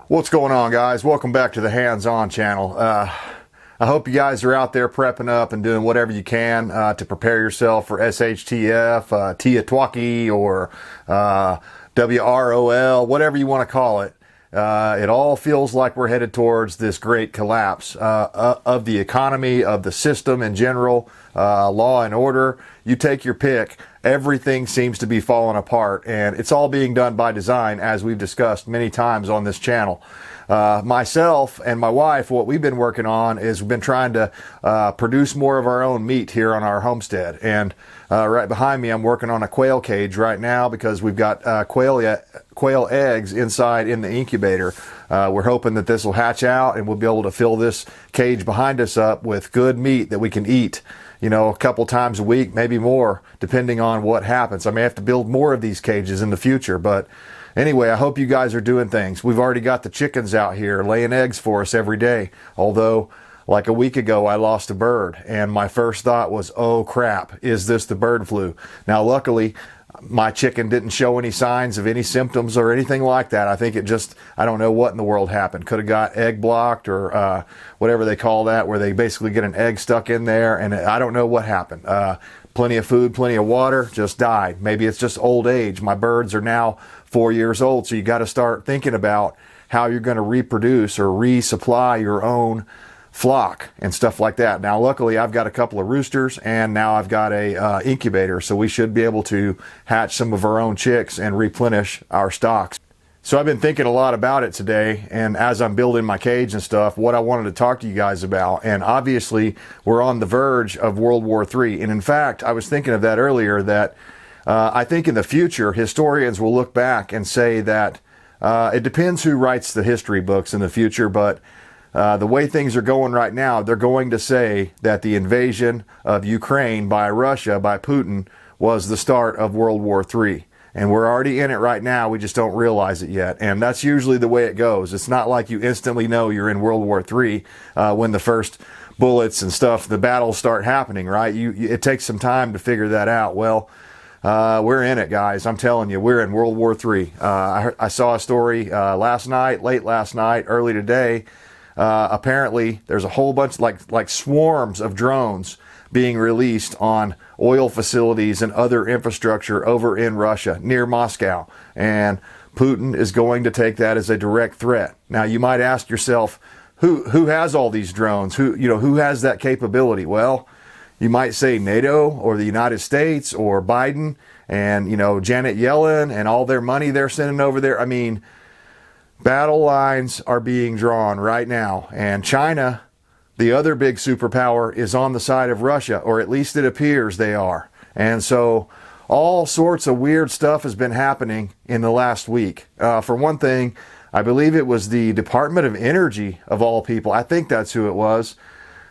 What's going on, guys? Welcome back to the Hands-On channel. I hope you guys are out there prepping up and doing whatever you can to prepare yourself for SHTF, Tiatuaki, or WROL, whatever you want to call it. It all feels like we're headed towards this great collapse of the economy, of the system in general, law and order. You take your pick. Everything seems to be falling apart, and it's all being done by design, as we've discussed many times on this channel. Myself and my wife, what we've been working on is we've been trying to produce more of our own meat here on our homestead. And right behind me, I'm working on a quail cage right now because we've got quail eggs inside in the incubator. We're hoping that this will hatch out and we'll be able to fill this cage behind us up with good meat that we can eat, you know, a couple times a week, maybe more, depending on what happens. I may have to build more of these cages in the future, but anyway, I hope you guys are doing things. We've already got the chickens out here laying eggs for us every day. Although, like a week ago, I lost a bird, and my first thought was, oh crap, is this the bird flu? Now, luckily, my chicken didn't show any signs of any symptoms or anything like that. I think it just, I don't know what in the world happened. Could have got egg blocked or whatever they call that, where they basically get an egg stuck in there, and I don't know what happened. Plenty of food, plenty of water, just died. Maybe it's just old age. My birds are now 4 years old, so you got to start thinking about how you're going to reproduce or resupply your own flock and stuff like that. Now, luckily, I've got a couple of roosters, and now I've got a incubator, so we should be able to hatch some of our own chicks and replenish our stocks. So I've been thinking a lot about it today, and as I'm building my cage and stuff, what I wanted to talk to you guys about. And obviously, we're on the verge of World War III. And in fact, I was thinking of that earlier, that I think in the future, historians will look back and say that it depends who writes the history books in the future, but the way things are going right now, they're going to say that the invasion of Ukraine by Russia, by Putin, was the start of World War III. And we're already in it right now, we just don't realize it yet. And that's usually the way it goes. It's not like you instantly know you're in World War III when the first bullets and stuff, the battles start happening, right? It takes some time to figure that out. Well, we're in it, guys. I'm telling you, we're in World War III. I saw a story last night, late last night, early today. Apparently, there's a whole bunch, like swarms of drones being released on oil facilities and other infrastructure over in Russia, near Moscow. And Putin is going to take that as a direct threat. Now, you might ask yourself, who has all these drones? Who has that capability? Well, you might say NATO or the United States or Biden and, Janet Yellen and all their money they're sending over there. I mean, battle lines are being drawn right now, and China, the other big superpower, is on the side of Russia, or at least it appears they are. And so all sorts of weird stuff has been happening in the last week. For one thing, I believe it was the Department of Energy, of all people, I think that's who it was,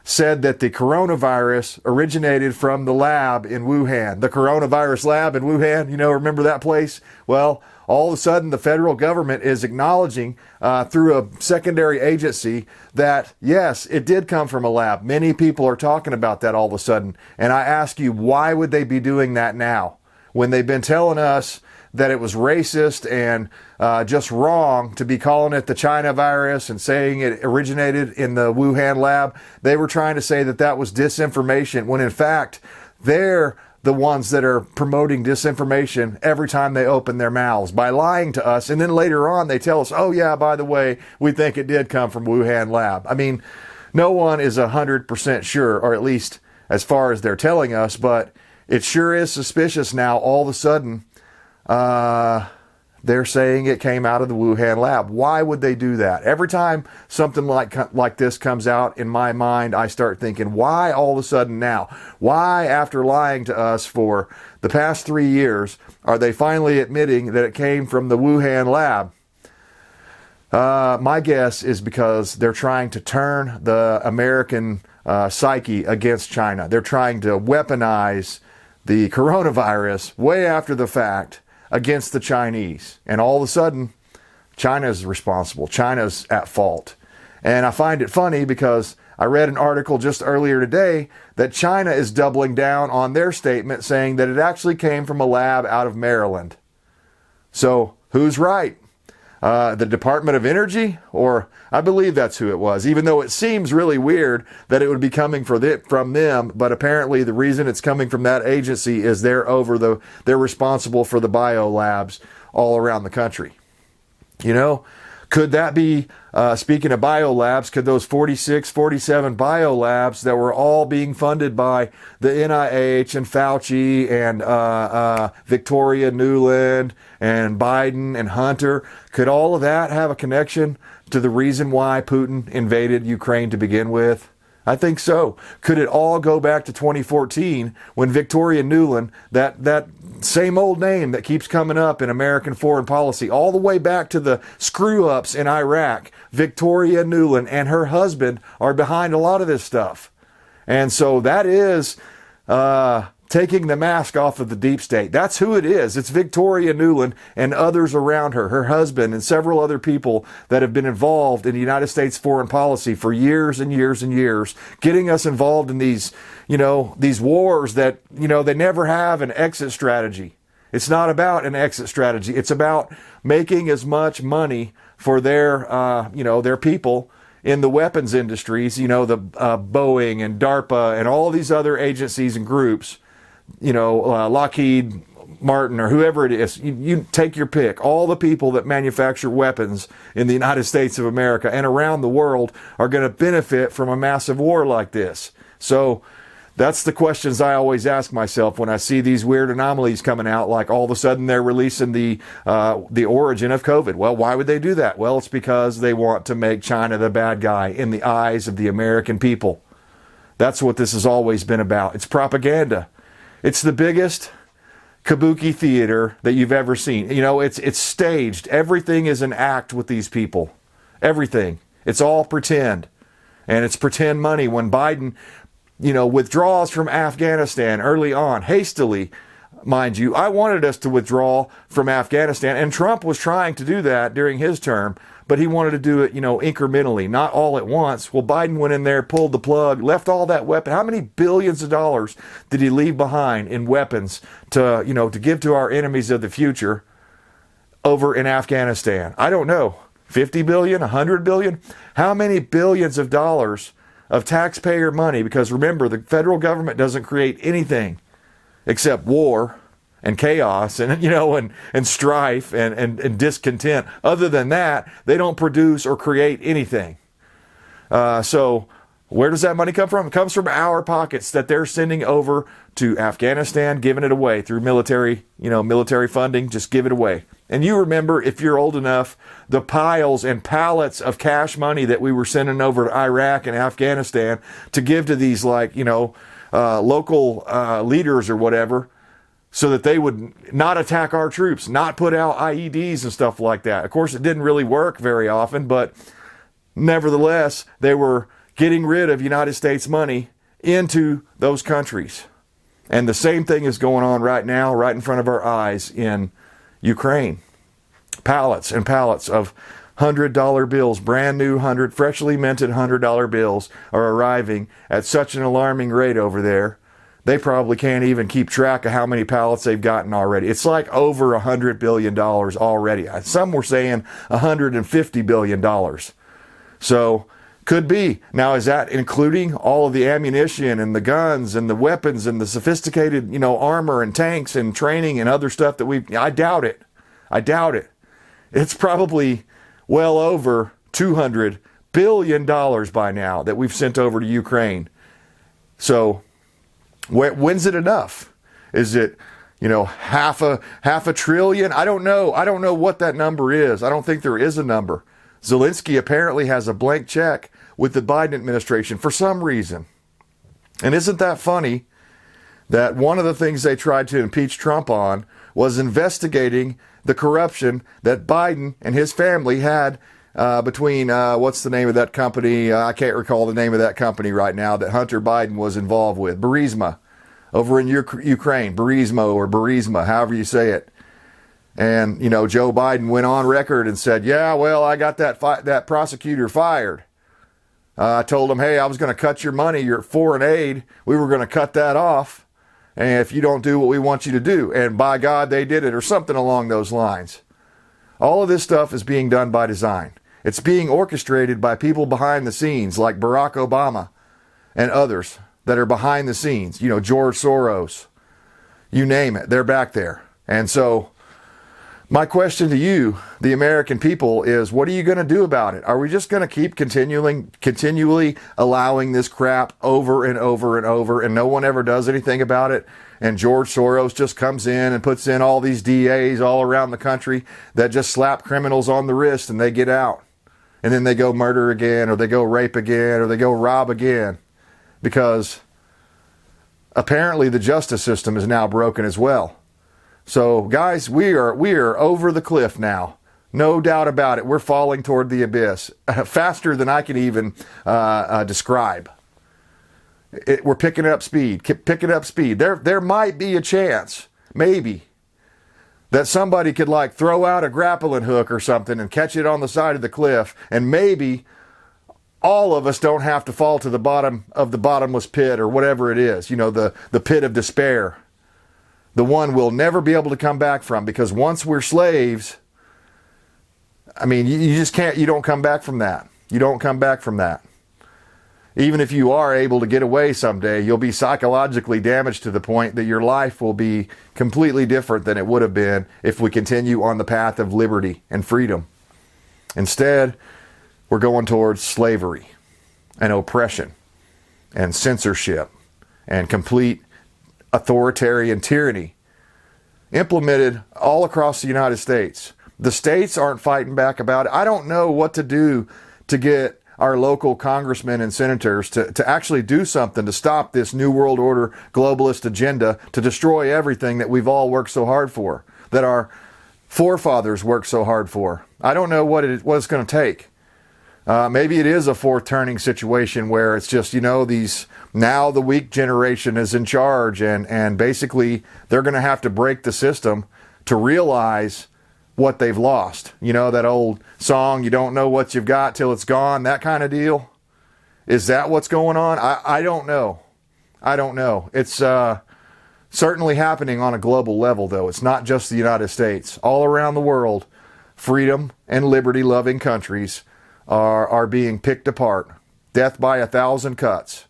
said that the coronavirus originated from the lab in Wuhan. The coronavirus lab in Wuhan, remember that place? Well, all of a sudden, the federal government is acknowledging through a secondary agency that, yes, it did come from a lab. Many people are talking about that all of a sudden. And I ask you, why would they be doing that now? When they've been telling us that it was racist and just wrong to be calling it the China virus and saying it originated in the Wuhan lab. They were trying to say that that was disinformation, when in fact, they're the ones that are promoting disinformation every time they open their mouths by lying to us. And then later on, they tell us, oh yeah, by the way, we think it did come from Wuhan lab. I mean, no one is 100% sure, or at least as far as they're telling us, but it sure is suspicious now. All of a sudden, they're saying it came out of the Wuhan lab. Why would they do that? Every time something like this comes out in my mind, I start thinking, why all of a sudden now? Why, after lying to us for the past 3 years, are they finally admitting that it came from the Wuhan lab? My guess is because they're trying to turn the American psyche against China. They're trying to weaponize the coronavirus way after the fact against the Chinese. And all of a sudden, China's responsible. China's at fault. And I find it funny because I read an article just earlier today that China is doubling down on their statement, saying that it actually came from a lab out of Maryland. So who's right? The Department of Energy, or I believe that's who it was, even though it seems really weird that it would be coming from them. But apparently the reason it's coming from that agency is they're responsible for the bio labs all around the country. You know, could that be, speaking of bio labs, could those 46, 47 bio labs that were all being funded by the NIH and Fauci and Victoria Nuland and Biden and Hunter, could all of that have a connection to the reason why Putin invaded Ukraine to begin with? I think so. Could it all go back to 2014 when Victoria Nuland, that same old name that keeps coming up in American foreign policy, all the way back to the screw-ups in Iraq, Victoria Nuland and her husband are behind a lot of this stuff. And so that is taking the mask off of the deep state. That's who it is. It's Victoria Nuland and others around her, her husband and several other people that have been involved in the United States foreign policy for years and years and years, getting us involved in these, these wars that, they never have an exit strategy. It's not about an exit strategy. It's about making as much money for their people in the weapons industries, the Boeing and DARPA and all these other agencies and groups, Lockheed Martin or whoever it is, you take your pick. All the people that manufacture weapons in the United States of America and around the world are going to benefit from a massive war like this. So that's the questions I always ask myself when I see these weird anomalies coming out, like all of a sudden they're releasing the origin of COVID. Well, why would they do that? Well, it's because they want to make China the bad guy in the eyes of the American people. That's what this has always been about. It's propaganda. It's the biggest kabuki theater that you've ever seen. It's staged. Everything is an act with these people. Everything. It's all pretend. And it's pretend money. When Biden, withdraws from Afghanistan early on, hastily, mind you, I wanted us to withdraw from Afghanistan, and Trump was trying to do that during his term, but he wanted to do it, incrementally, not all at once. Well, Biden went in there, pulled the plug, left all that weapon. How many billions of dollars did he leave behind in weapons to give to our enemies of the future over in Afghanistan? I don't know. 50 billion, 100 billion? How many billions of dollars of taxpayer money? Because remember, the federal government doesn't create anything except war and chaos and strife and discontent. Other than that, they don't produce or create anything. So where does that money come from? It comes from our pockets that they're sending over to Afghanistan, giving it away through military funding. Just give it away. And you remember, if you're old enough, the piles and pallets of cash money that we were sending over to Iraq and Afghanistan to give to these local leaders or whatever, so that they would not attack our troops, not put out IEDs and stuff like that. Of course, it didn't really work very often, but nevertheless, they were getting rid of United States money into those countries. And the same thing is going on right now, right in front of our eyes in Ukraine. Pallets and pallets of $100 bills, brand new freshly minted $100 bills are arriving at such an alarming rate over there. They probably can't even keep track of how many pallets they've gotten already. It's like over $100 billion already. Some were saying $150 billion. So could be. Now, is that including all of the ammunition and the guns and the weapons and the sophisticated, armor and tanks and training and other stuff that I doubt it. I doubt it. It's probably well over $200 billion by now that we've sent over to Ukraine. So when's it enough? Is it, half a trillion? I don't know. I don't know what that number is. I don't think there is a number. Zelensky apparently has a blank check with the Biden administration for some reason. And isn't that funny that one of the things they tried to impeach Trump on was investigating the corruption that Biden and his family had between, what's the name of that company? I can't recall the name of that company right now that Hunter Biden was involved with. Burisma, over in Ukraine. Burisma, however you say it. And, Joe Biden went on record and said, yeah, well, I got that prosecutor fired. I told him, hey, I was going to cut your money, your foreign aid. We were going to cut that off. And if you don't do what we want you to do. And by God, they did it, or something along those lines. All of this stuff is being done by design. It's being orchestrated by people behind the scenes like Barack Obama and others that are behind the scenes. You know, George Soros, you name it, they're back there. And so my question to you, the American people, is what are you going to do about it? Are we just going to keep continually allowing this crap over and over and over, and no one ever does anything about it? And George Soros just comes in and puts in all these DAs all around the country that just slap criminals on the wrist and they get out. And then they go murder again, or they go rape again, or they go rob again. Because apparently the justice system is now broken as well. So guys, we are over the cliff now. No doubt about it. We're falling toward the abyss faster than I can even describe. We're picking up speed, picking up speed. There might be a chance, maybe, that somebody could like throw out a grappling hook or something and catch it on the side of the cliff, and maybe all of us don't have to fall to the bottom of the bottomless pit or whatever it is, you know, the pit of despair. The one we'll never be able to come back from, because once we're slaves, I mean, you just can't, you don't come back from that. You don't come back from that. Even if you are able to get away someday, you'll be psychologically damaged to the point that your life will be completely different than it would have been if we continue on the path of liberty and freedom. Instead, we're going towards slavery and oppression and censorship and complete authoritarian tyranny implemented all across the United States. The states aren't fighting back about it. I don't know what to do to get our local congressmen and senators to actually do something to stop this New World Order globalist agenda to destroy everything that we've all worked so hard for, that our forefathers worked so hard for. I don't know what it's going to take. Maybe it is a fourth turning situation where it's just, you know, now the weak generation is in charge, and basically they're going to have to break the system to realize what they've lost. You know, that old song, you don't know what you've got till it's gone, that kind of deal. Is that what's going on? I don't know. I don't know. It's certainly happening on a global level, though. It's not just the United States. All around the world, freedom and liberty-loving countries are being picked apart. Death by 1,000 cuts.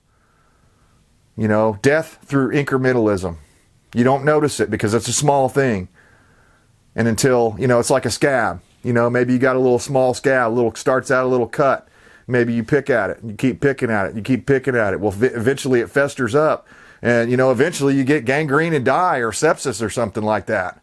You know, death through incrementalism. You don't notice it because it's a small thing. And until, you know, it's like a scab. You know, maybe you got a little small scab, starts out a little cut. Maybe you pick at it, and you keep picking at it, you keep picking at it. Well, eventually it festers up. And, you know, eventually you get gangrene and die, or sepsis or something like that.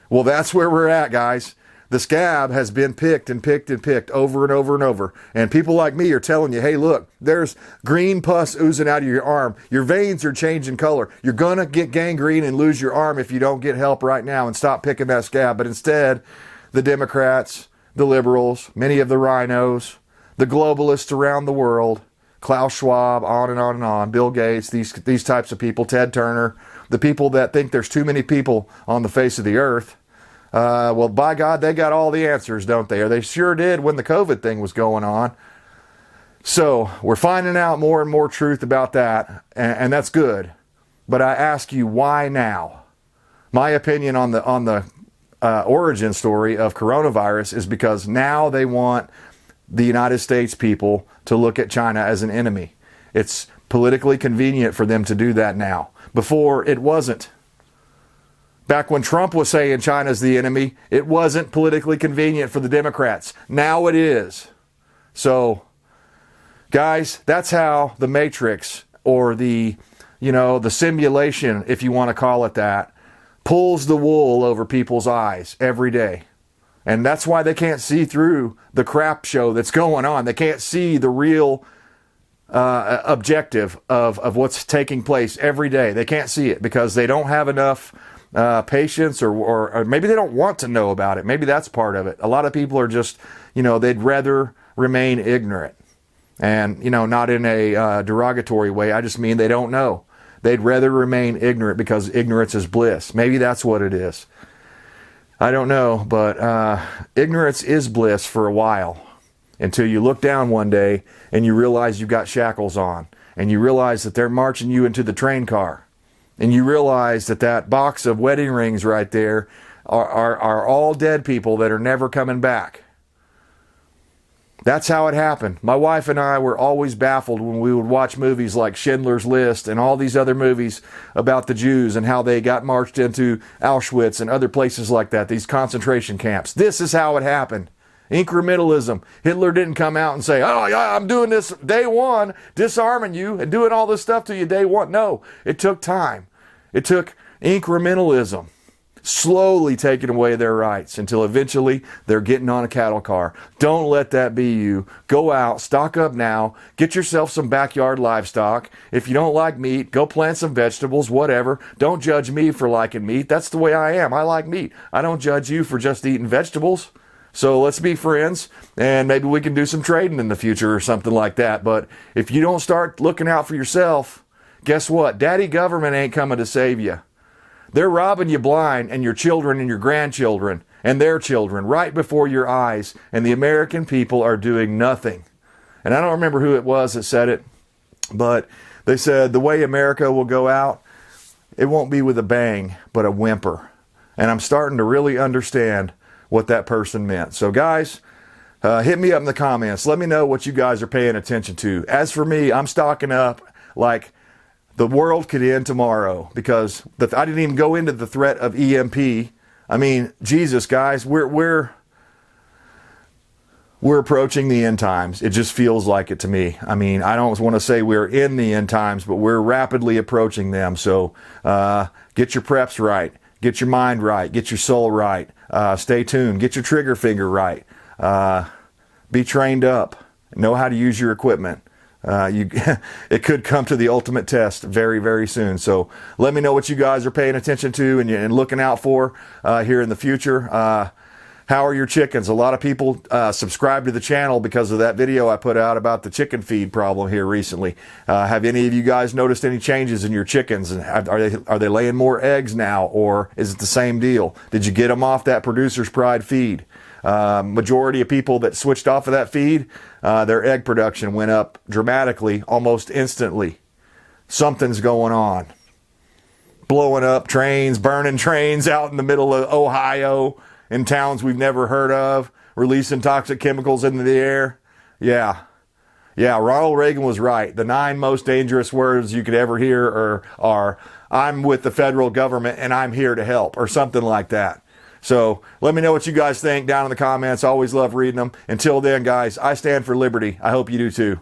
Well, that's where we're at, guys. The scab has been picked and picked and picked over and over and over. And people like me are telling you, hey, look, there's green pus oozing out of your arm. Your veins are changing color. You're going to get gangrene and lose your arm if you don't get help right now and stop picking that scab. But instead, the Democrats, the liberals, many of the rhinos, the globalists around the world, Klaus Schwab, on and on and on, Bill Gates, these types of people, Ted Turner, the people that think there's too many people on the face of the earth, well, by God, they got all the answers, don't they? Or they sure did when the COVID thing was going on. So we're finding out more and more truth about that, and that's good. But I ask you, why now? My opinion on the origin story of coronavirus is because now they want the United States people to look at China as an enemy. It's politically convenient for them to do that now. Before, it wasn't. Back when Trump was saying China's the enemy, it wasn't politically convenient for the Democrats. Now it is. So, guys, that's how the Matrix, or the simulation, if you want to call it that, pulls the wool over people's eyes every day. And that's why they can't see through the crap show that's going on. They can't see the real objective of what's taking place every day. They can't see it because they don't have enough patience, or maybe they don't want to know about it. Maybe that's part of it. A lot of people are just, they'd rather remain ignorant. And, not in a derogatory way. I just mean they don't know. They'd rather remain ignorant because ignorance is bliss. Maybe that's what it is. I don't know, but ignorance is bliss for a while, until you look down one day and you realize you've got shackles on, and you realize that they're marching you into the train car, and you realize that box of wedding rings right there are all dead people that are never coming back. That's how it happened. My wife and I were always baffled when we would watch movies like Schindler's List and all these other movies about the Jews and how they got marched into Auschwitz and other places like that, these concentration camps. This is how it happened. Incrementalism. Hitler didn't come out and say, oh yeah, I'm doing this day one, disarming you and doing all this stuff to you day one. No, it took time. It took incrementalism. Slowly taking away their rights until eventually they're getting on a cattle car. Don't let that be you. Go out, stock up now, get yourself some backyard livestock. If you don't like meat, go plant some vegetables, whatever. Don't judge me for liking meat. That's the way I am. I like meat. I don't judge you for just eating vegetables. So let's be friends, and maybe we can do some trading in the future or something like that. But if you don't start looking out for yourself, guess what? Daddy government ain't coming to save you. They're robbing you blind, and your children and your grandchildren and their children right before your eyes, and the American people are doing nothing. And I don't remember who it was that said it, but they said the way America will go out, it won't be with a bang, but a whimper. And I'm starting to really understand what that person meant. So guys, hit me up in the comments. Let me know what you guys are paying attention to. As for me, I'm stocking up like the world could end tomorrow, because I didn't even go into the threat of EMP. I mean, Jesus, guys, we're approaching the end times. It just feels like it to me. I mean, I don't want to say we're in the end times, but we're rapidly approaching them. So get your preps right. Get your mind right. Get your soul right. Stay tuned. Get your trigger finger right. Be trained up. Know how to use your equipment. It could come to the ultimate test very, very soon. So let me know what you guys are paying attention to and looking out for here in the future. How are your chickens? A lot of people subscribe to the channel because of that video I put out about the chicken feed problem here recently. Have any of you guys noticed any changes in your chickens? And are they laying more eggs now, or is it the same deal? Did you get them off that Producer's Pride feed? Majority of people that switched off of that feed, their egg production went up dramatically, almost instantly. Something's going on. Blowing up trains, burning trains out in the middle of Ohio, in towns we've never heard of, releasing toxic chemicals into the air. Yeah, Ronald Reagan was right. The 9 most dangerous words you could ever hear are I'm with the federal government and I'm here to help, or something like that. So let me know what you guys think down in the comments. I always love reading them. Until then, guys, I stand for liberty. I hope you do too.